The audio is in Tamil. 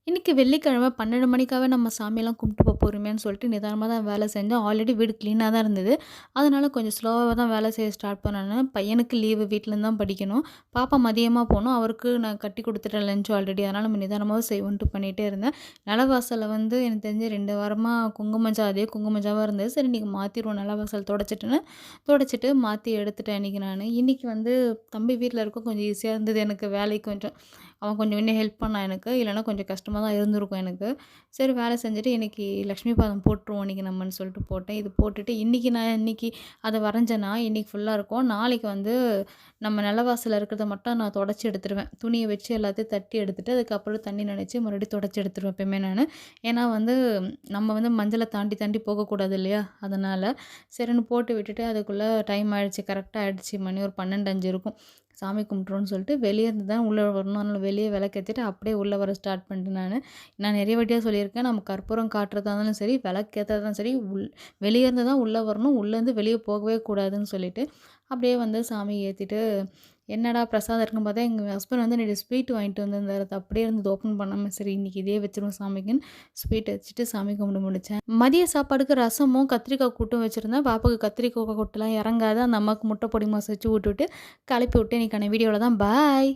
இன்னைக்கு வெள்ளிக்கிழமை 12 மணிக்காவே நம்ம சாமியெல்லாம் கும்பிட்டு பொறுமையான்னு சொல்லிட்டு நிதானமா தான் வேலை செஞ்சோம். ஆல்ரெடி வீடு கிளீனா தான் இருந்தது. அதனால கொஞ்சம் ஸ்லோவா தான் வேலை செய்ய ஸ்டார்ட் பண்ணேன். பையனுக்கு லீவு வீட்லேருந்து தான் படிக்கணும். பாப்பா மதியமா போணும். அவருக்கு நான் கட்டி குடுத்துட்டேன் லஞ்ச் ஆல்ரெடி. அதனால நம்ம நிதானமாவே செய்வோன்ட்டு பண்ணிட்டே இருந்தேன். நிலவாசல்ல வந்து எனக்கு தெரிஞ்சு 2 வாரமா குங்குமஞ்சா அதே குங்குமஞ்சாவா இருந்தது. சரி இன்னைக்கு மாத்திருவோம் நிலவாசல் தொடச்சிட்டுன்னு, தொடச்சிட்டு மாத்தி எடுத்துட்டேன் இன்னைக்கு நானு. இன்னைக்கு வந்து தம்பி வீட்ல இருக்க கொஞ்சம் ஈஸியா இருந்தது எனக்கு வேலை கொஞ்சம். அவன் கொஞ்சம் இன்னும் ஹெல்ப் பண்ணான் எனக்கு. இல்லன்னா கொஞ்சம் கஷ்டமா தான் இருந்திருக்கும் எனக்கு. சரி வேலை செஞ்சுட்டு இன்னைக்கு லக்ஷ்மி பாதம் போட்டுருவோம் இன்னைக்கு நம்மன்னு சொல்லிட்டு போட்டேன். இது போட்டுட்டு இன்னைக்கு அத வரைஞ்சேன்னா, இன்னைக்கு ஃபுல்லா இருக்கும். நாளைக்கு வந்து நம்ம நிலவாசல்ல இருக்கிறத மட்டும் நான் தொடச்சு எடுத்துருவேன். துணிய வச்சு எல்லாத்தையும் தட்டி எடுத்துட்டு, அதுக்கப்புறம் தண்ணி நனைச்சு மறுபடியும் தொடச்சு எடுத்துருவேன் எப்பயுமே நானு. ஏன்னா வந்து நம்ம வந்து மஞ்சள தாண்டி தாண்டி போகக்கூடாது இல்லையா? அதனால சரின்னு போட்டு விட்டுட்டு அதுக்குள்ள டைம் ஆயிடுச்சு. கரெக்ட்டா ஆயிடுச்சு. மணி ஒரு 12:05 இருக்கும். சாமி கும்பிட்றோன்னு சொல்லிட்டு வெளிய இருந்து தான் உள்ள வரணும். அதனால வெளிய விளக்கேத்திட்டு அப்படியே உள்ள வர ஸ்டார்ட் பண்ணிட்டேன் நானு. நான் நெறைய வாட்டியா சொல்லியிருக்கேன். நம்ம கற்பூரம் காட்டுறதா இருந்தாலும் சரி, விளக்கேத்துறதா இருந்தாலும் சரி, வெளிய இருந்து தான் உள்ள வரணும். உள்ளேருந்து வெளிய போகவே கூடாதுன்னு சொல்லிட்டு, அப்படியே வந்து சாமி ஏத்திட்டு, என்னடா பிரசாதம் இருக்குன்னு பார்த்தா, எங்க ஹஸ்பண்ட் வந்து நேத்து ஸ்வீட் வாங்கிட்டு வந்திருந்தாரு. அது அப்படியே இருந்தது ஓப்பன் பண்ணாம. சரி இன்னைக்கு இதே வச்சுருவோம் சாமிக்குன்னு ஸ்வீட் வச்சுட்டு சாமி கும்பிட்டு முடிச்சேன். மதிய சாப்பாடுக்கு ரசமும், கத்திரிக்காய் கூட்டும் வச்சிருந்தேன். பாப்பாக்கு கத்திரிக்காய் கூட்டுலாம் இறங்காது. அந்த அம்மாவுக்கு முட்டை பொடி மாஸ் வச்சு ஊட்டிவிட்டு, கிளப்பி விட்டு இன்னைக்கான வீடியோல தான் பாய்.